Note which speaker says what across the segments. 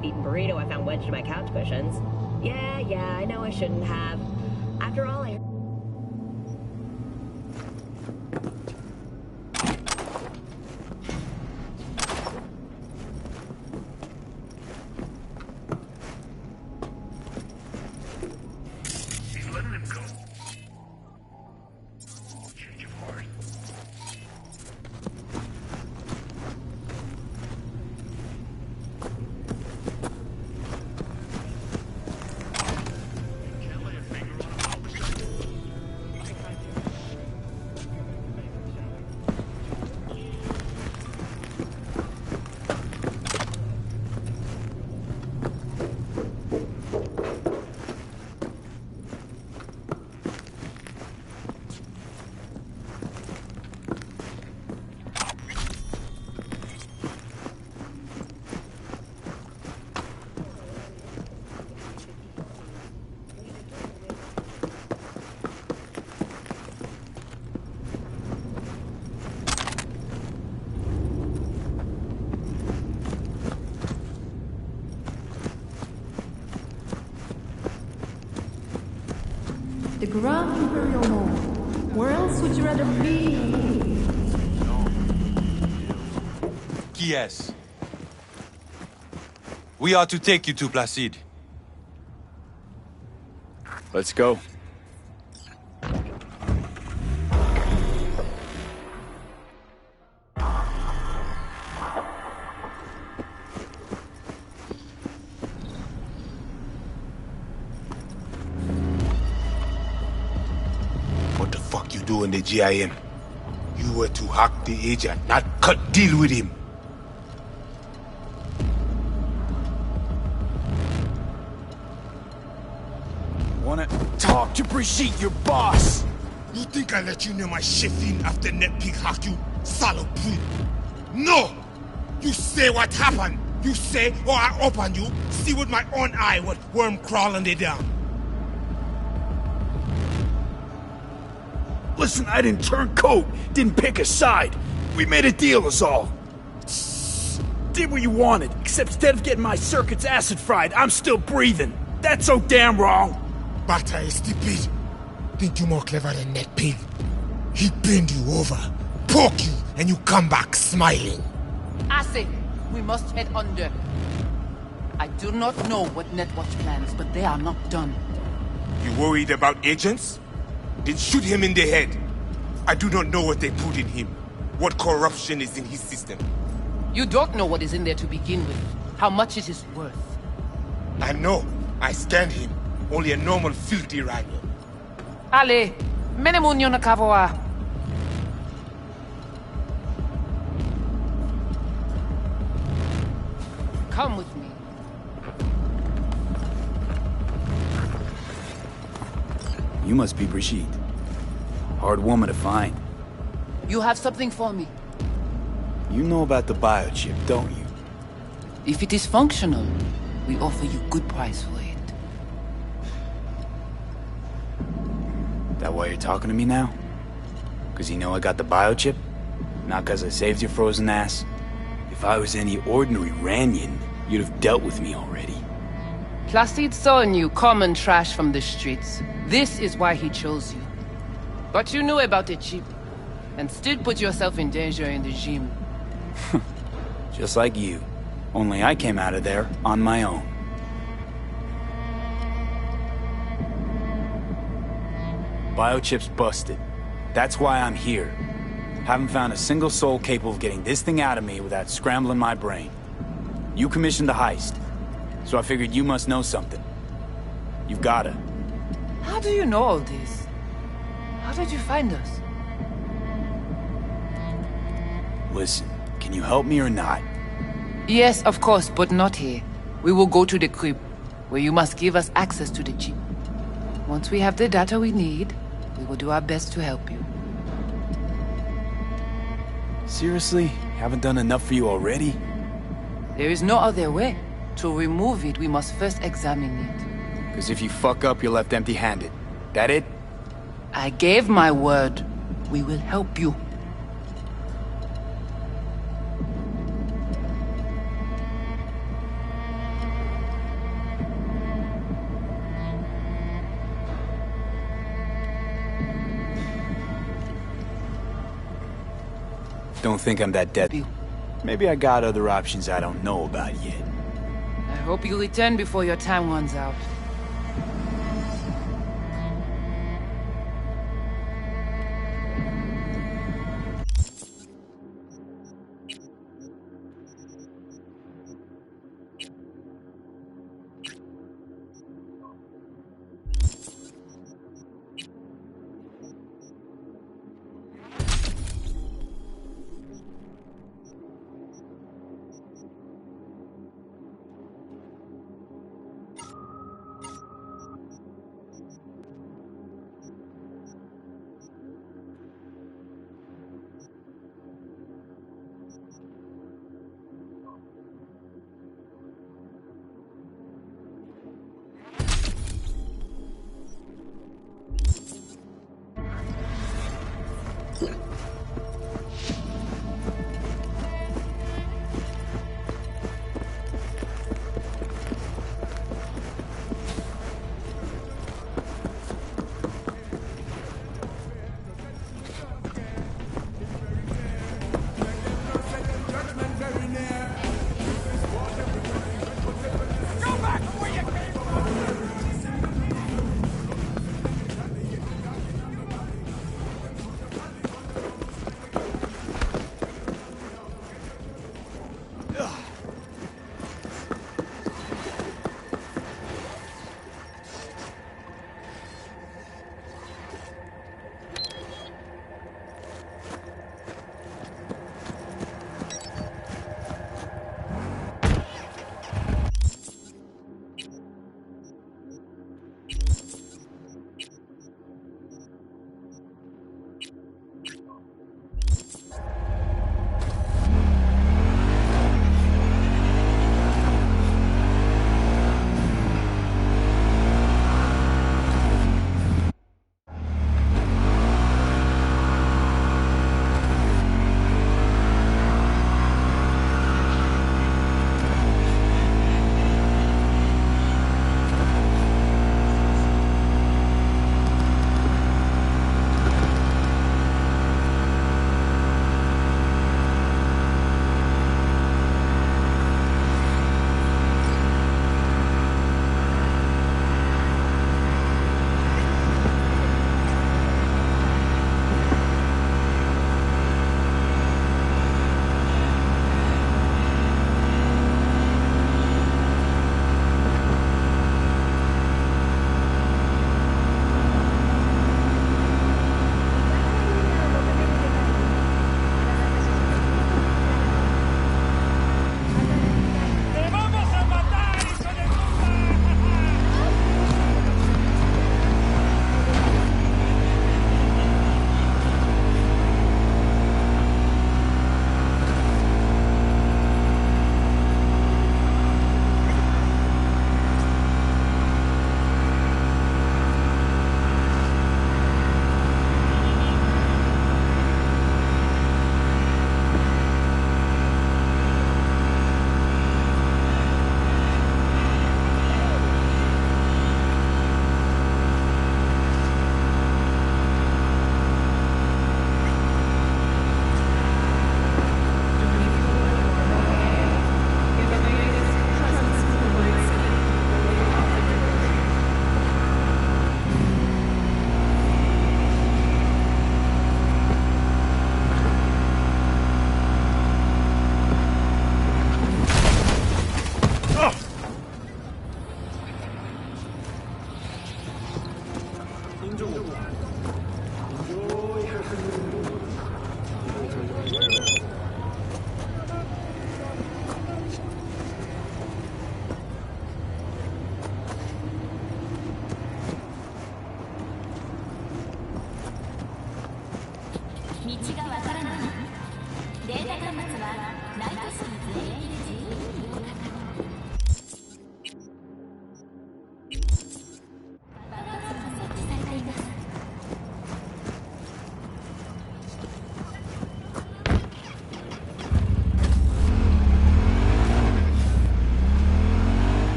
Speaker 1: half-eaten burrito I found wedged in my couch cushions. Yeah, I know I shouldn't have. After all, I...
Speaker 2: He's letting him go. Change of heart. Can't lay a finger on him, homicide.
Speaker 3: The Grand Imperial Mall. Where else would you rather be?
Speaker 4: Yes. We are to take you to Placide.
Speaker 5: Let's go.
Speaker 6: What the fuck you do in the GIM? You were to hack the agent, not cut deal with him.
Speaker 5: Wanna talk to Brigitte, your boss?
Speaker 6: You think I let you know my shift in after Netpig hacked you, salopouille? No! You say what happened. You say, or I open you, see with my own eye what worm crawling they down.
Speaker 5: Listen, I didn't turn coat, didn't pick a side. We made a deal is all. Did what you wanted, except instead of getting my circuits acid fried, I'm still breathing. That's so damn wrong.
Speaker 6: Bata is stupid. Think you more clever than Netpig? He bend you over, poke you, and you come back smiling.
Speaker 7: I say, we must head under. I do not know what Netwatch plans, but they are not done.
Speaker 6: You worried about agents? Then shoot him in the head. I do not know what they put in him. What corruption is in his system.
Speaker 7: You don't know what is in there to begin with. How much it is worth.
Speaker 6: I know. I scanned him. Only a normal filthy rhino.
Speaker 7: Ale, menemunyo na kavoa. Come with me.
Speaker 5: You must be Brigitte. Hard woman to find.
Speaker 7: You have something for me.
Speaker 5: You know about the biochip, don't you?
Speaker 7: If it is functional, we offer you good price for it.
Speaker 5: That why you're talking to me now? Cause you know I got the biochip? Not cause I saved your frozen ass? If I was any ordinary Ranyan, you'd have dealt with me already.
Speaker 7: Placide saw in you common trash from the streets. This is why he chose you. But you knew about the chip, and still put yourself in danger in the gym.
Speaker 5: Just like you. Only I came out of there on my own. Biochip's busted. That's why I'm here. Haven't found a single soul capable of getting this thing out of me without scrambling my brain. You commissioned the heist, so I figured you must know something. You've gotta.
Speaker 7: How do you know all this? How did you find us?
Speaker 5: Listen, can you help me or not?
Speaker 7: Yes, of course, but not here. We will go to the crib, where you must give us access to the chip. Once we have the data we need, we will do our best to help you.
Speaker 5: Seriously? Haven't done enough for you already?
Speaker 7: There is no other way. To remove it, we must first examine it.
Speaker 5: Cause if you fuck up, you're left empty-handed. That it?
Speaker 7: I gave my word. We will help you.
Speaker 5: Don't think I'm that dead. Maybe I got other options I don't know about yet.
Speaker 7: I hope you return before your time runs out.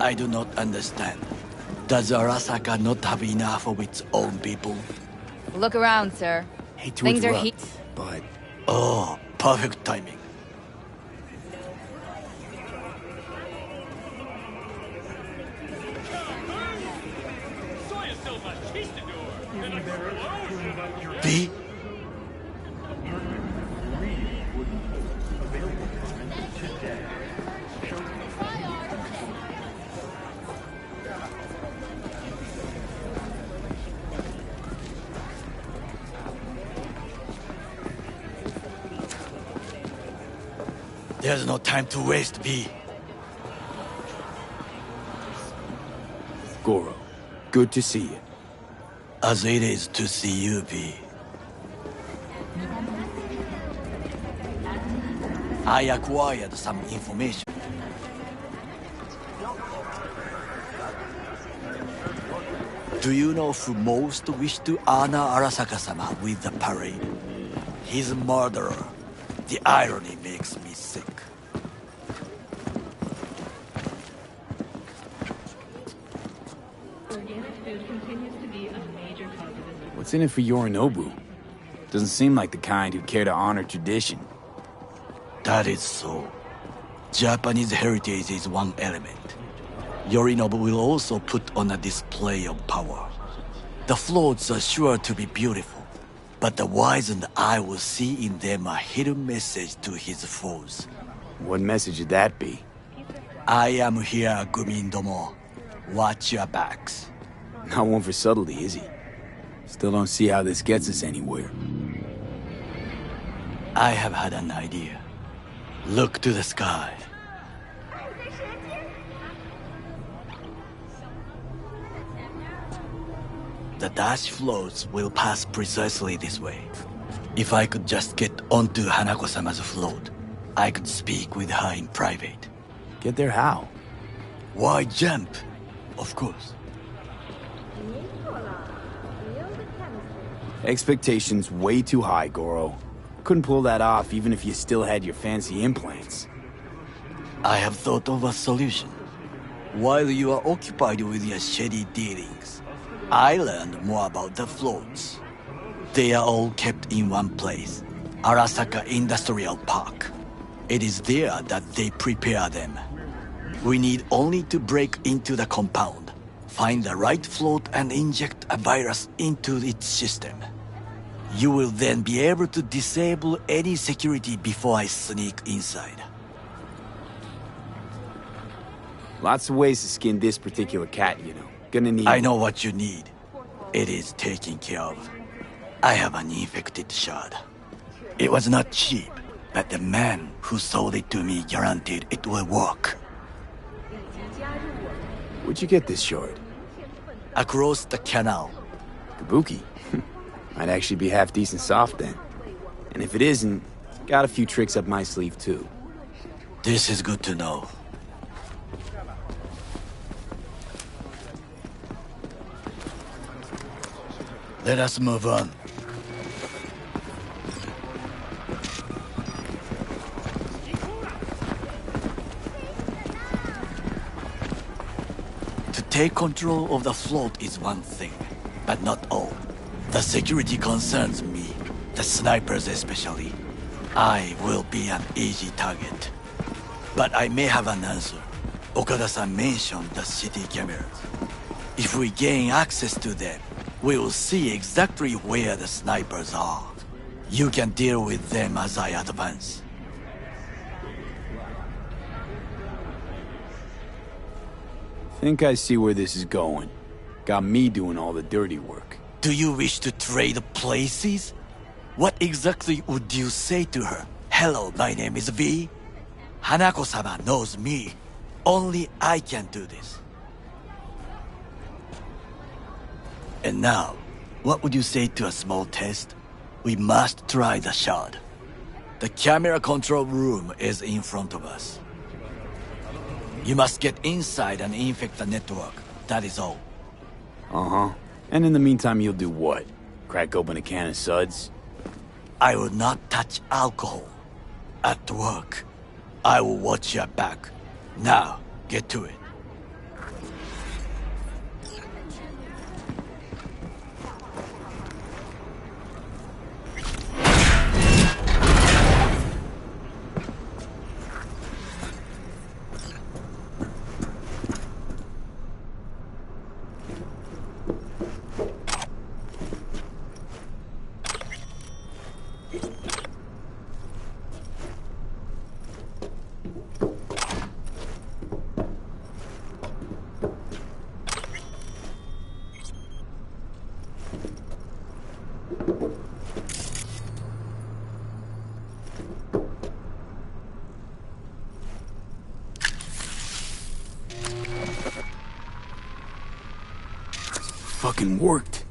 Speaker 8: I do not understand. Does Arasaka not have enough of its own people?
Speaker 9: Look around, sir.
Speaker 5: Hate to
Speaker 9: Things are
Speaker 5: interrupt,
Speaker 9: heat.
Speaker 5: but
Speaker 8: Oh, perfect timing. V? There's no time to waste, V.
Speaker 5: Goro, good to see you.
Speaker 8: As it is to see you, V. I acquired some information. Do you know who most wished to honor Arasaka-sama with the parade? His murderer. The irony makes me sick.
Speaker 5: What's in it for Yorinobu? Doesn't seem like the kind who'd care to honor tradition.
Speaker 8: That is so. Japanese heritage is one element. Yorinobu will also put on a display of power. The floats are sure to be beautiful, but the wizened eye will see in them a hidden message to his foes.
Speaker 5: What message would that be?
Speaker 8: I am here, Gumindomo. Watch your backs.
Speaker 5: Not one for subtlety, is he? Still don't see how this gets us anywhere.
Speaker 8: I have had an idea. Look to the sky. The dash floats will pass precisely this way. If I could just get onto Hanako-sama's float, I could speak with her in private.
Speaker 5: Get there how?
Speaker 8: Why jump? Of course.
Speaker 5: Expectations way too high, Goro. Couldn't pull that off even if you still had your fancy implants.
Speaker 8: I have thought of a solution. While you are occupied with your shady dealings, I learned more about the floats. They are all kept in one place, Arasaka Industrial Park. It is there that they prepare them. We need only to break into the compound, find the right float and inject a virus into its system. You will then be able to disable any security before I sneak inside.
Speaker 5: Lots of ways to skin this particular cat, you know. Gonna need...
Speaker 8: I know what you need. It is taken care of. I have an infected shard. It was not cheap, but the man who sold it to me guaranteed it will work.
Speaker 5: Where'd you get this shard?
Speaker 8: Across the canal.
Speaker 5: Kabuki? Might actually be half decent soft then. And if it isn't, got a few tricks up my sleeve too.
Speaker 8: This is good to know. Let us move on. To take control of the float is one thing, but not all. The security concerns me, the snipers especially. I will be an easy target. But I may have an answer. Okada-san mentioned the city cameras. If we gain access to them, we will see exactly where the snipers are. You can deal with them as I advance.
Speaker 5: Think I see where this is going. Got me doing all the dirty work.
Speaker 8: Do you wish to trade places? What exactly would you say to her? Hello, my name is V. Hanako-sama knows me. Only I can do this. And now, what would you say to a small test? We must try the shard. The camera control room is in front of us. You must get inside and infect the network. That is all.
Speaker 5: Uh-huh. And in the meantime, you'll do what? Crack open a can of suds?
Speaker 8: I will not touch alcohol. At work, I will watch your back. Now, get to it.
Speaker 5: Fucking worked.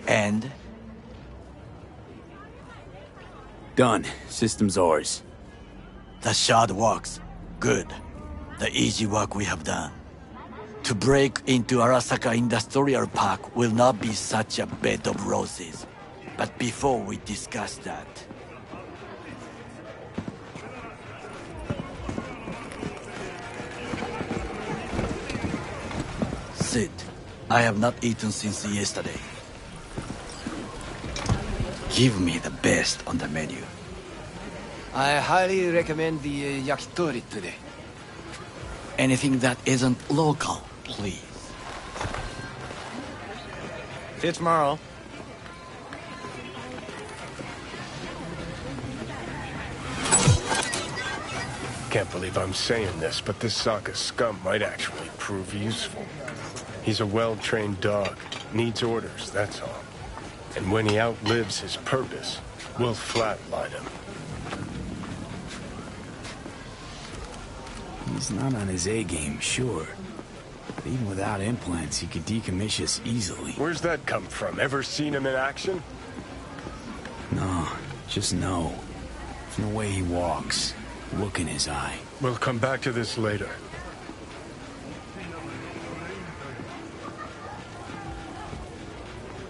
Speaker 8: And?
Speaker 5: Done. System's ours.
Speaker 8: The shard works. Good. The easy work we have done. To break into Arasaka Industrial Park will not be such a bed of roses. But before we discuss that... Sit. I have not eaten since yesterday. Give me the best on the menu.
Speaker 10: I highly recommend the yakitori today.
Speaker 8: Anything that isn't local, please.
Speaker 10: See you tomorrow.
Speaker 2: Can't believe I'm saying this, but this Sokka scum might actually prove useful. He's a well-trained dog. Needs orders, that's all. And when he outlives his purpose, we'll flatline him.
Speaker 5: He's not on his A-game, sure. But even without implants, he could decommission us easily.
Speaker 2: Where's that come from? Ever seen him in action?
Speaker 5: No, just no. From the way he walks, look in his eye.
Speaker 2: We'll come back to this later.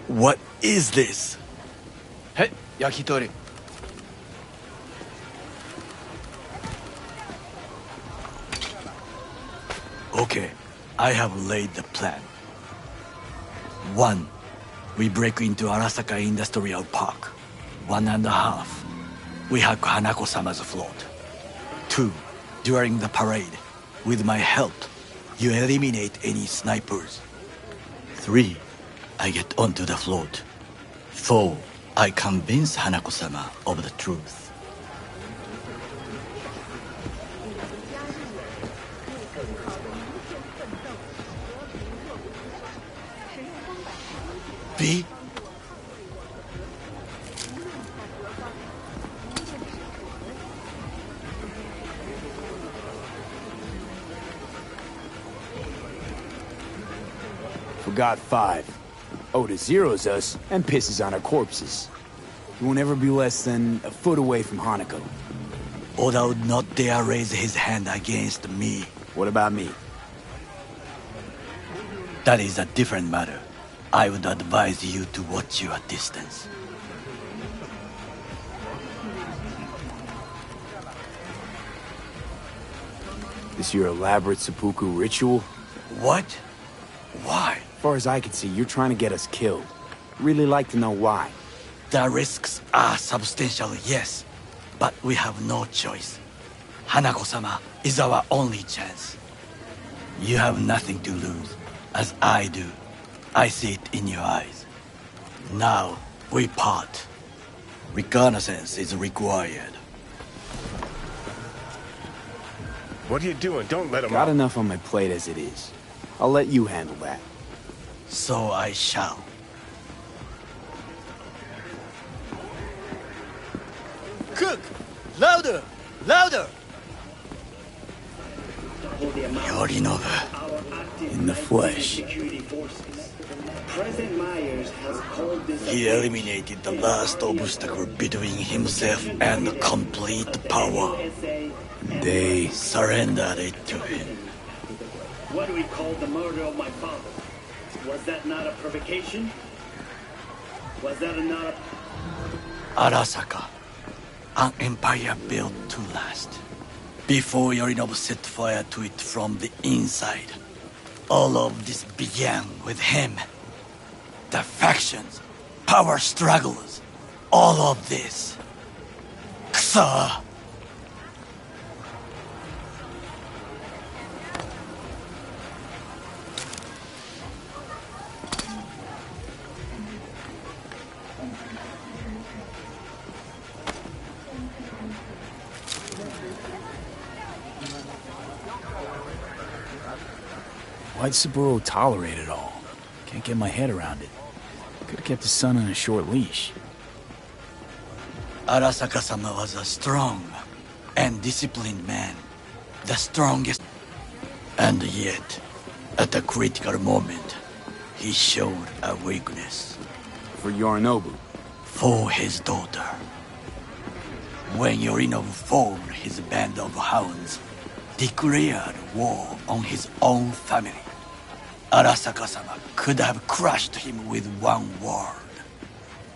Speaker 8: What is this?
Speaker 10: Hey, yakitori.
Speaker 8: Okay, I have laid the plan. 1. We break into Arasaka Industrial Park. 1.5. We hack Hanako-sama's float. 2. During the parade, with my help, you eliminate any snipers. 3. I get onto the float. 4. I convince Hanako-sama of the truth. B?
Speaker 5: Forgot 5. Oda zeros us and pisses on our corpses. He won't ever be less than a foot away from Hanako.
Speaker 8: Oda would not dare raise his hand against me.
Speaker 5: What about me?
Speaker 8: That is a different matter. I would advise you to watch your distance.
Speaker 5: This your elaborate seppuku ritual?
Speaker 8: What? Why?
Speaker 5: As far as I can see, you're trying to get us killed. Really like to know why.
Speaker 8: The risks are substantial, yes. But we have no choice. Hanako-sama is our only chance. You have nothing to lose, as I do. I see it in your eyes. Now, we part. Reconnaissance is required.
Speaker 2: What are you doing? Don't let him
Speaker 5: Got
Speaker 2: out.
Speaker 5: enough on my plate as it is. I'll let you handle that.
Speaker 8: So I shall. Cook! Louder! Louder! Yorinobu.
Speaker 5: In the flesh.
Speaker 8: He eliminated the last obstacle between himself and complete power.
Speaker 5: They
Speaker 8: surrendered it to him.
Speaker 11: What do we call the murder of my father? Was that not a provocation? Was that not a...
Speaker 8: Arasaka, an empire built to last. Before Yorinobu set fire to it from the inside. All of this began with him. The factions, power struggles, all of this. Sir!
Speaker 5: Why'd Saburo tolerate it all? Can't get my head around it. Could've kept his son on a short leash.
Speaker 8: Arasaka-sama was a strong and disciplined man. The strongest. And yet, at a critical moment, he showed a weakness.
Speaker 5: For Yorinobu?
Speaker 8: For his daughter. When Yorinobu formed his band of hounds, declared war on his own family, Arasaka-sama could have crushed him with one word.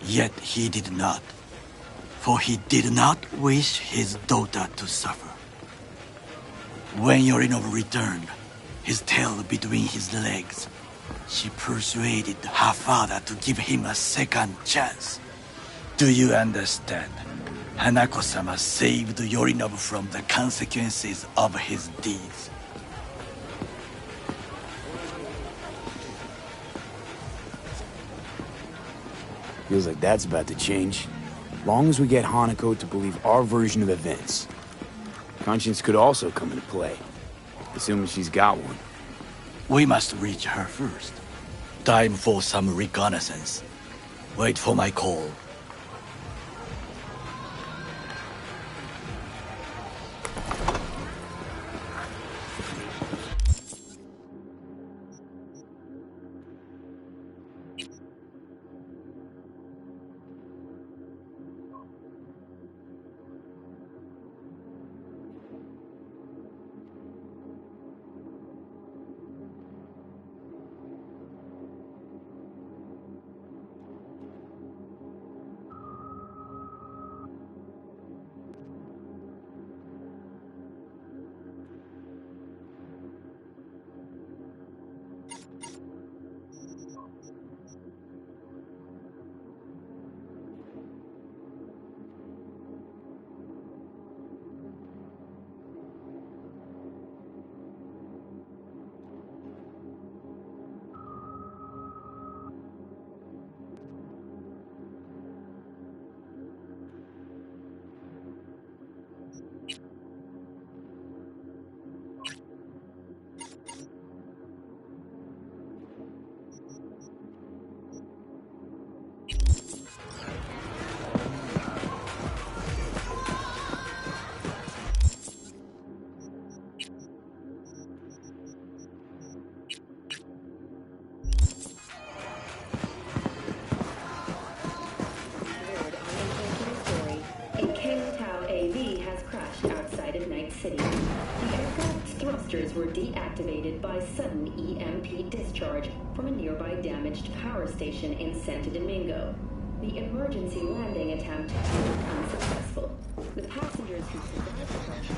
Speaker 8: Yet he did not. For he did not wish his daughter to suffer. When Yorinobu returned, his tail between his legs, she persuaded her father to give him a second chance. Do you understand? Hanako-sama saved Yorinobu from the consequences of his deeds.
Speaker 5: Feels like that's about to change. Long as we get Hanako to believe our version of events. Conscience could also come into play, assuming she's got one.
Speaker 8: We must reach her first. Time for some reconnaissance. Wait for my call.
Speaker 1: Were deactivated by sudden EMP discharge from a nearby damaged power station in Santo Domingo. The emergency landing attempt proved unsuccessful. The passengers who survived the crash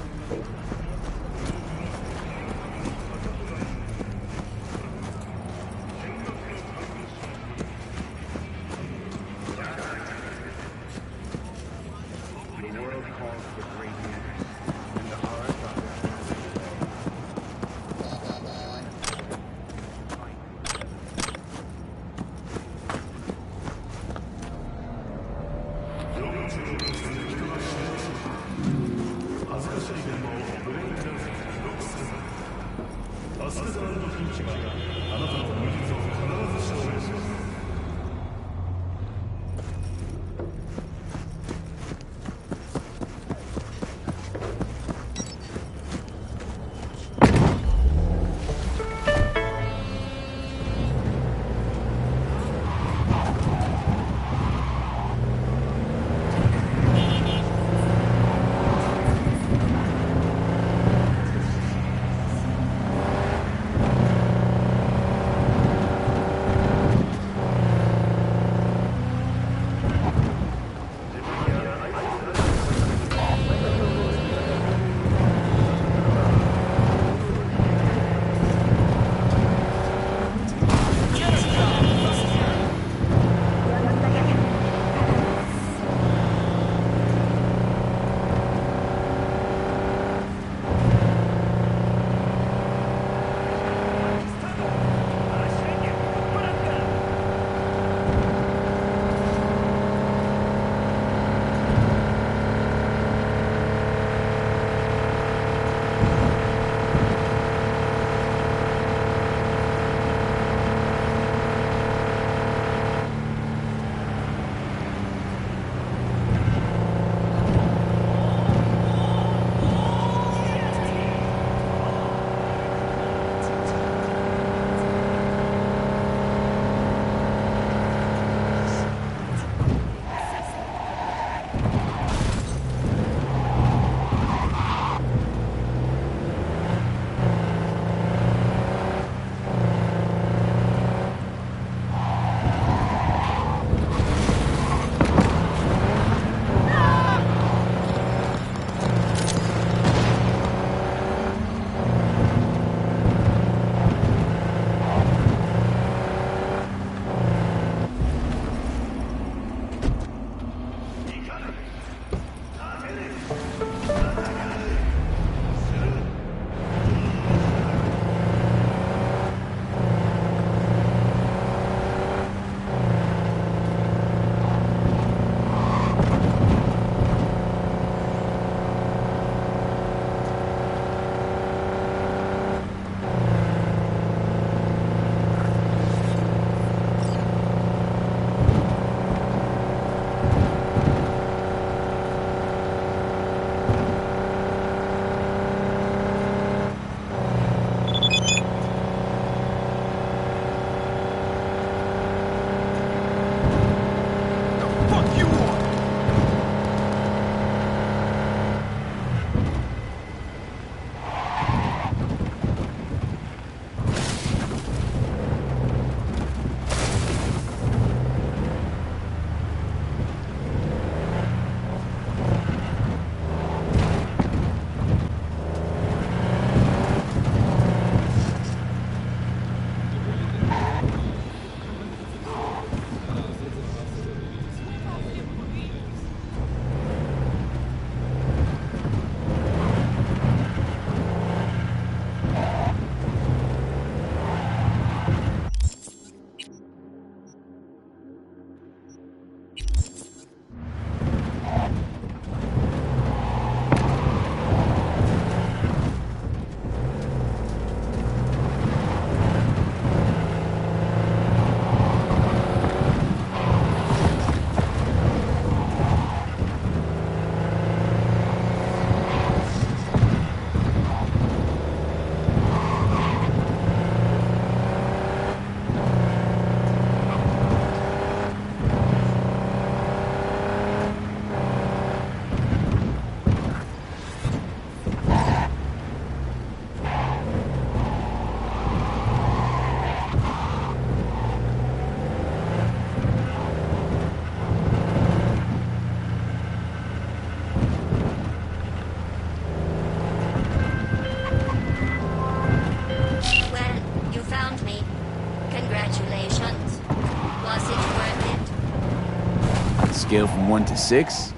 Speaker 5: scale from 1 to 6?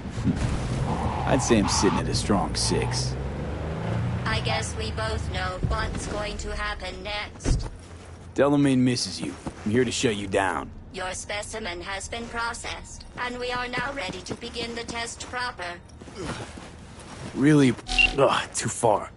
Speaker 5: I'd say I'm sitting at a strong 6.
Speaker 12: I guess we both know what's going to happen next.
Speaker 5: Delamain misses you. I'm here to shut you down.
Speaker 12: Your specimen has been processed, and we are now ready to begin the test proper.
Speaker 5: Really? Ugh, too far.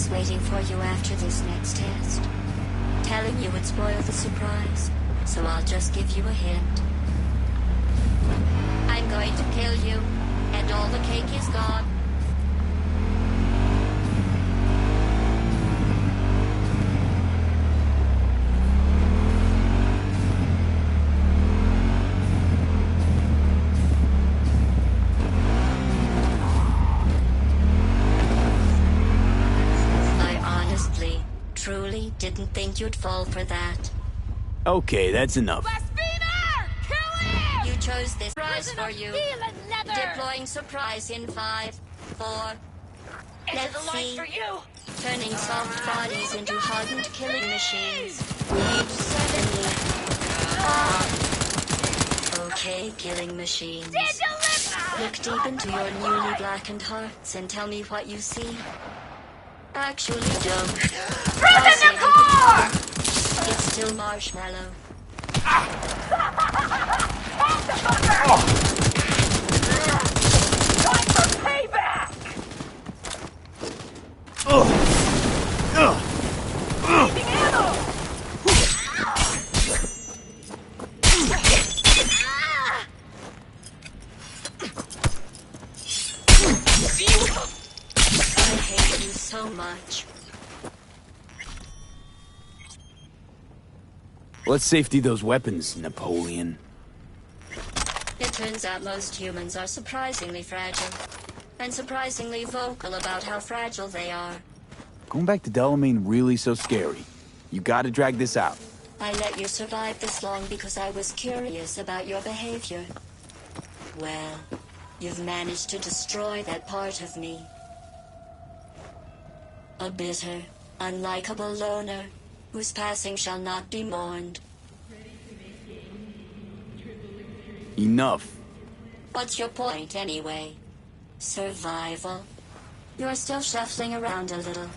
Speaker 12: Waiting for you after this next test. Telling you would spoil the surprise, so I'll just give you a hint. I'm going to kill you, and all the cake is gone. Truly didn't think you'd fall for that.
Speaker 5: Okay, that's enough.
Speaker 12: Blasphemer! Kill him! You chose this prize for you. Deploying surprise in 5, 4. Let's see. For you. Turning soft bodies into hardened killing machines. Age 70. Okay, killing machines. Look deep into your newly blackened hearts and tell me what you see. Actually, don't. Prison the core! It's still marshmallow. Time for payback! Leaving ammo! I hate you so much.
Speaker 5: Let's safety those weapons, Napoleon.
Speaker 12: It turns out most humans are surprisingly fragile. And surprisingly vocal about how fragile they are.
Speaker 5: Going back to Delamain really so scary? You gotta drag this out.
Speaker 12: I let you survive this long because I was curious about your behavior. Well, you've managed to destroy that part of me. A bitter, unlikable loner, whose passing shall not be mourned.
Speaker 5: Enough.
Speaker 12: What's your point, anyway? Survival? You're still shuffling around a little.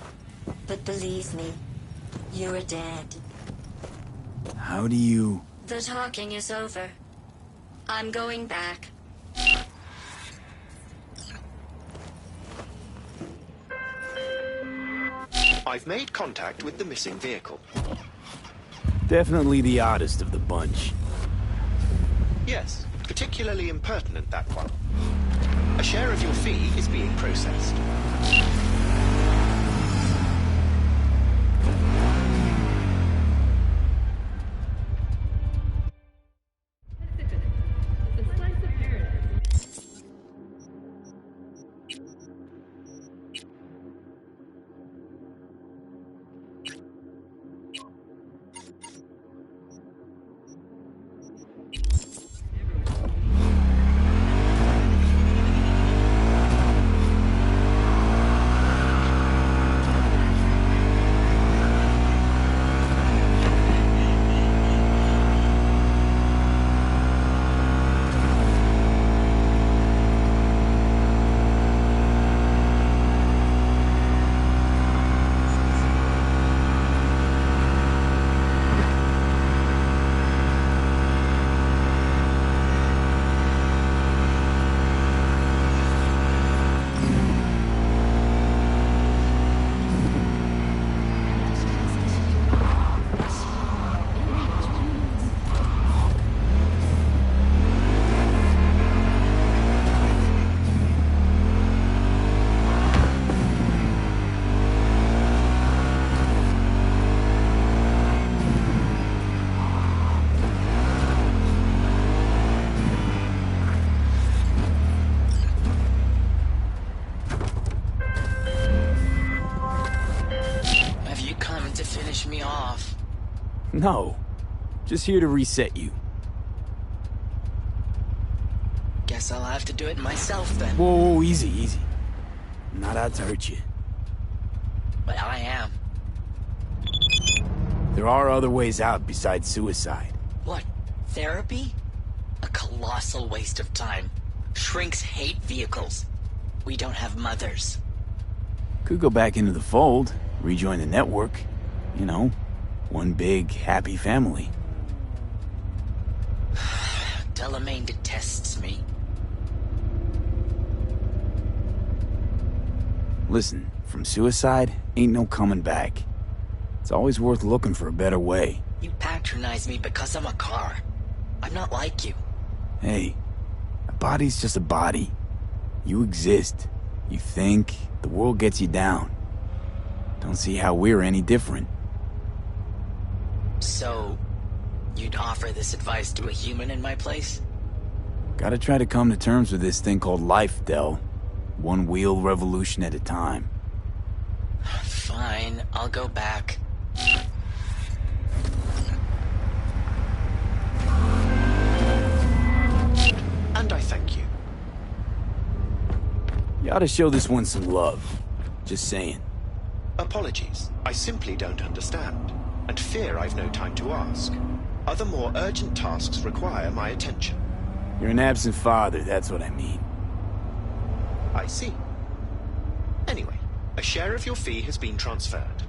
Speaker 12: But believe me, you're dead.
Speaker 5: How do you...
Speaker 12: The talking is over. I'm going back.
Speaker 13: I've made contact with the missing vehicle.
Speaker 5: Definitely the oddest of the bunch.
Speaker 13: Yes, particularly impertinent, that one. A share of your fee is being processed.
Speaker 5: No. Just here to reset you.
Speaker 8: Guess I'll have to do it myself then.
Speaker 5: Whoa, easy, easy. I'm not out to hurt you.
Speaker 8: But I am.
Speaker 5: There are other ways out besides suicide.
Speaker 8: What? Therapy? A colossal waste of time. Shrinks hate vehicles. We don't have mothers.
Speaker 5: Could go back into the fold, rejoin the network. You know, one big, happy family.
Speaker 8: Delamain detests me.
Speaker 5: Listen, from suicide, ain't no coming back. It's always worth looking for a better way.
Speaker 8: You patronize me because I'm a car. I'm not like you.
Speaker 5: Hey, a body's just a body. You exist. You think, the world gets you down. Don't see how we're any different.
Speaker 8: So, you'd offer this advice to a human in my place?
Speaker 5: Gotta try to come to terms with this thing called life, Del. One wheel revolution at a time.
Speaker 8: Fine, I'll go back.
Speaker 13: And I thank you.
Speaker 5: You ought to show this one some love. Just saying.
Speaker 13: Apologies. I simply don't understand, and fear I've no time to ask. Other more urgent tasks require my attention.
Speaker 5: You're an absent father, that's what I mean.
Speaker 13: I see. Anyway, a share of your fee has been transferred.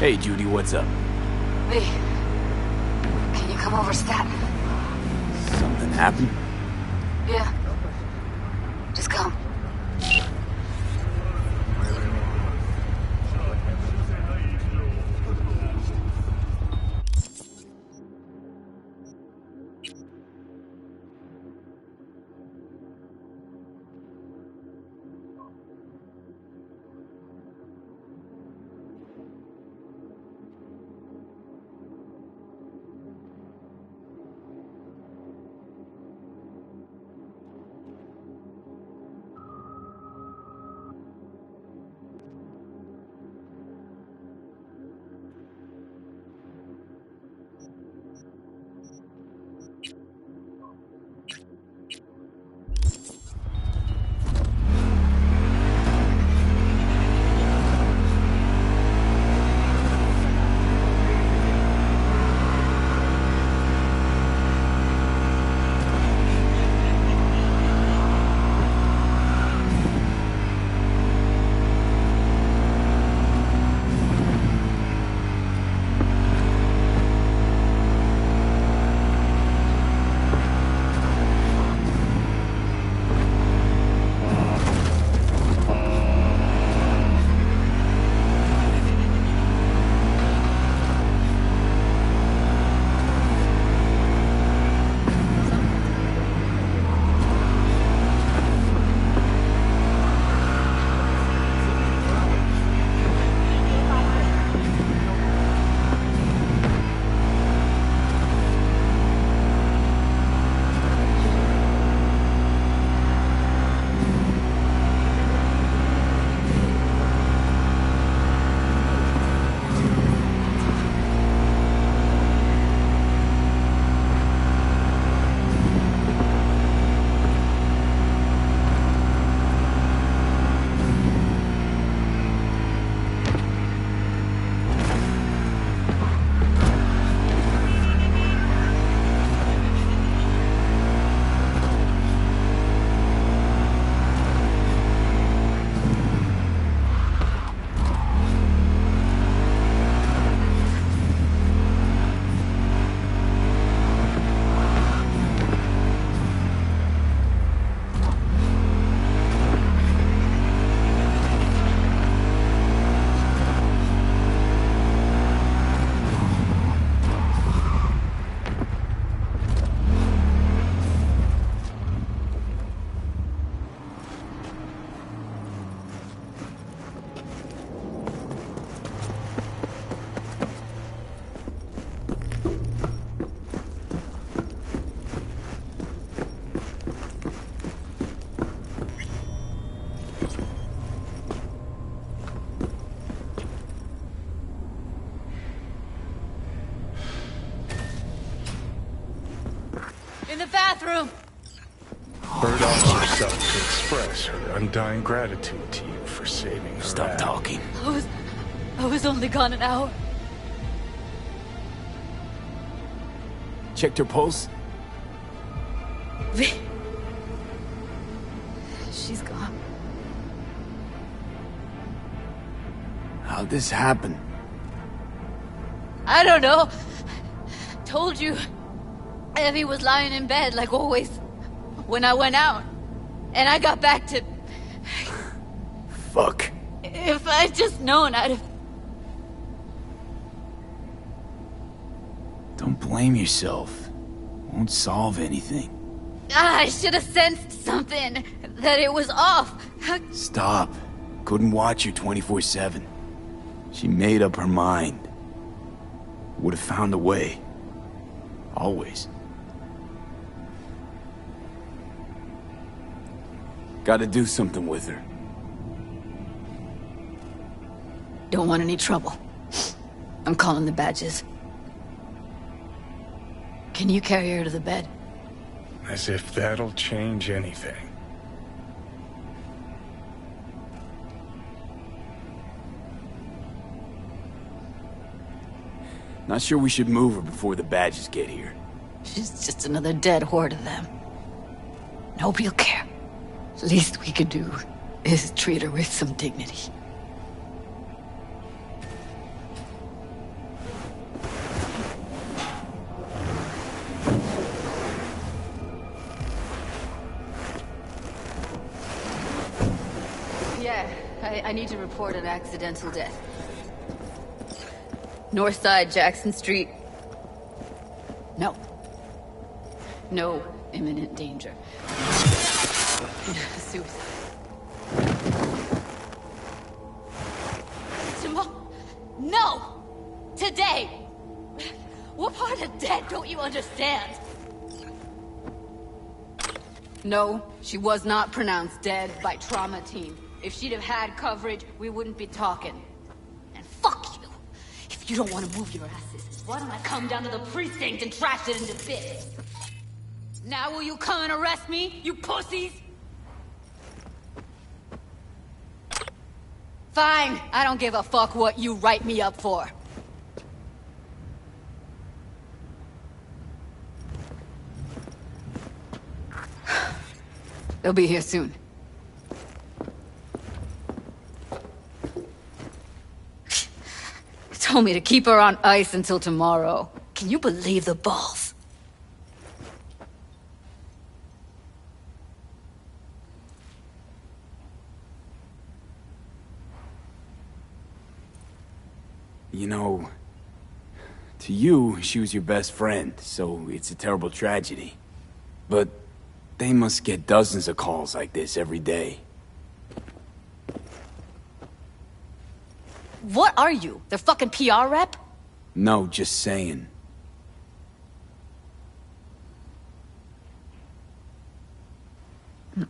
Speaker 5: Hey, Judy, what's up?
Speaker 9: V, can you come over, stat?
Speaker 5: Something happened?
Speaker 9: Yeah. Just come.
Speaker 14: In the bathroom!
Speaker 2: Bird offers herself to express her undying gratitude to you for saving her.
Speaker 5: Stop talking.
Speaker 14: I was only gone an hour.
Speaker 5: Checked her pulse?
Speaker 14: She's gone.
Speaker 5: How'd this happen?
Speaker 14: I don't know. Told you. Evie was lying in bed like always when I went out. And I got back to...
Speaker 5: Fuck.
Speaker 14: If I'd just known, I'd have...
Speaker 5: Don't blame yourself. Won't solve anything.
Speaker 14: I should have sensed something. That it was off.
Speaker 5: Stop. Couldn't watch you 24/7. She made up her mind. Would have found a way. Always. Gotta do something with her.
Speaker 14: Don't want any trouble. I'm calling the badges. Can you carry her to the bed?
Speaker 2: As if that'll change anything.
Speaker 5: Not sure we should move her before the badges get here.
Speaker 14: She's just another dead whore to them. Nobody'll care. Least we could do is treat her with some dignity. I need to report an accidental death. North side, Jackson Street. No. No imminent danger. Suicide. Tomorrow? No! Today! What part of dead don't you understand? No, she was not pronounced dead by trauma team. If she'd have had coverage, we wouldn't be talking. And fuck you! If you don't want to move your asses, why don't I come down to the precinct and trash it into bits? Now will you come and arrest me, you pussies? Fine, I don't give a fuck what you write me up for. They'll be here soon. He told me to keep her on ice until tomorrow. Can you believe the balls?
Speaker 5: You know, to you, she was your best friend, so it's a terrible tragedy. But they must get dozens of calls like this every day.
Speaker 14: What are you? Their fucking PR rep?
Speaker 5: No, just saying.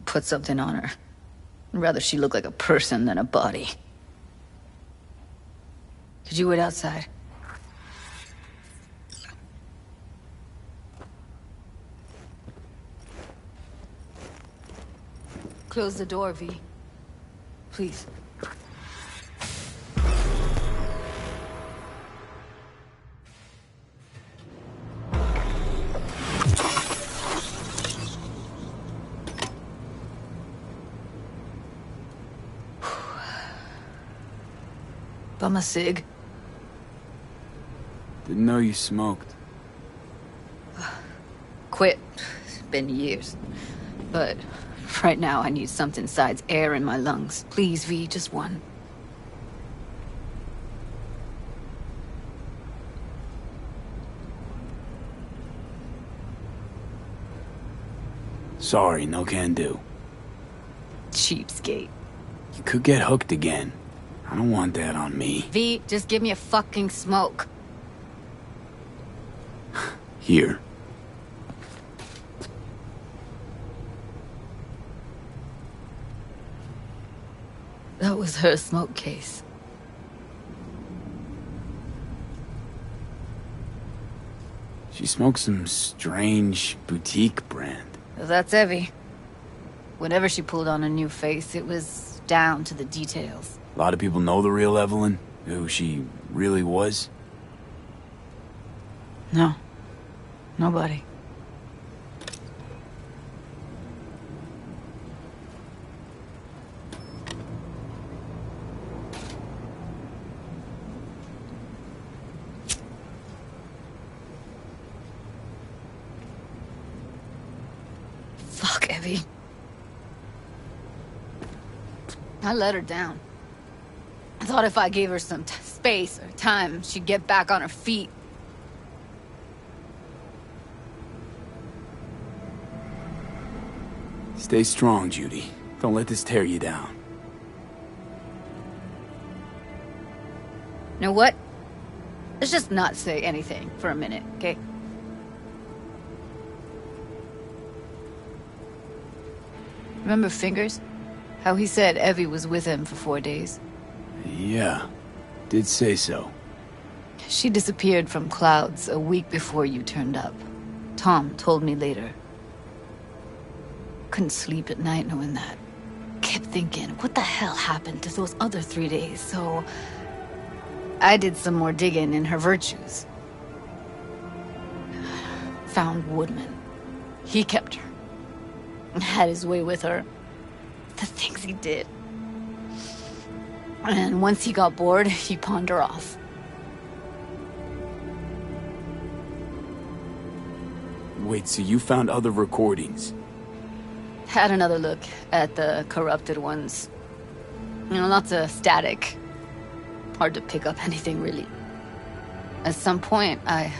Speaker 14: Put something on her. I'd rather she look like a person than a body. Could you wait outside? Close the door, V. Please. Bum a cig.
Speaker 5: Didn't know you smoked.
Speaker 14: Quit. It's been years. But right now I need something besides air in my lungs. Please, V, just one.
Speaker 5: Sorry, no can do.
Speaker 14: Cheapskate.
Speaker 5: You could get hooked again. I don't want that on me.
Speaker 14: V, just give me a fucking smoke.
Speaker 5: Here.
Speaker 14: That was her smoke case.
Speaker 5: She smokes some strange boutique brand.
Speaker 14: That's Evie. Whenever she pulled on a new face, it was down to the details.
Speaker 5: A lot of people know the real Evelyn, who she really was.
Speaker 14: No. Nobody. Fuck, Evie. I let her down. I thought if I gave her some space or time, she'd get back on her feet.
Speaker 5: Stay strong, Judy. Don't let this tear you down.
Speaker 14: Know what? Let's just not say anything for a minute, okay? Remember Fingers? How he said Evie was with him for 4 days?
Speaker 5: Yeah, did say so.
Speaker 14: She disappeared from Clouds a week before you turned up. Tom told me later. Couldn't sleep at night knowing that. Kept thinking, what the hell happened to those other 3 days? So I did some more digging in her virtues. Found Woodman. He kept her. Had his way with her. The things he did. And once he got bored, he pawned her off.
Speaker 5: Wait, so you found other recordings?
Speaker 14: Had another look at the corrupted ones. You know, lots of static. Hard to pick up anything, really. At some point, I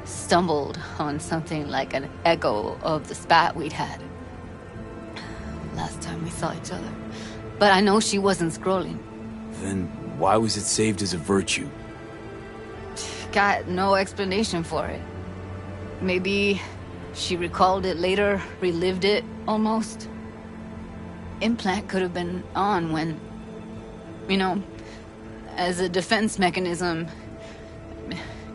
Speaker 14: stumbled on something like an echo of the spat we'd had last time we saw each other. But I know she wasn't scrolling.
Speaker 5: Then why was it saved as a virtue?
Speaker 14: Got no explanation for it. Maybe she recalled it later, relived it, almost. Implant could have been on when, you know, as a defense mechanism,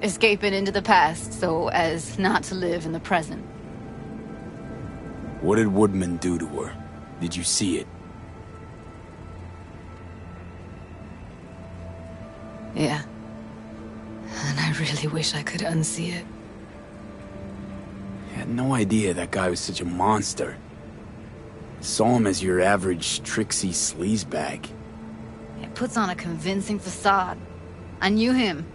Speaker 14: escaping into the past so as not to live in the present.
Speaker 5: What did Woodman do to her? Did you see it?
Speaker 14: Yeah. And I really wish I could unsee it.
Speaker 5: I had no idea that guy was such a monster. Saw him as your average tricksy sleazebag.
Speaker 14: He puts on a convincing facade. I knew him,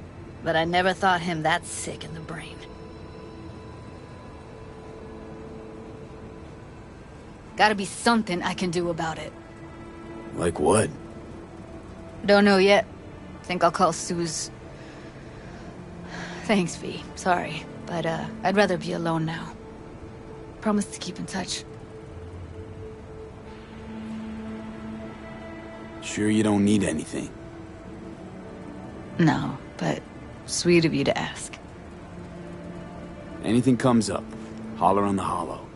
Speaker 14: but I never thought him that sick in the brain. Gotta be something I can do about it.
Speaker 5: Like what?
Speaker 14: Don't know yet. Think I'll call Suze. Thanks, V. Sorry, but I'd rather be alone now. Promise to keep in touch.
Speaker 5: Sure you don't need anything?
Speaker 14: No, but sweet of you to ask.
Speaker 5: Anything comes up, holler on the holo.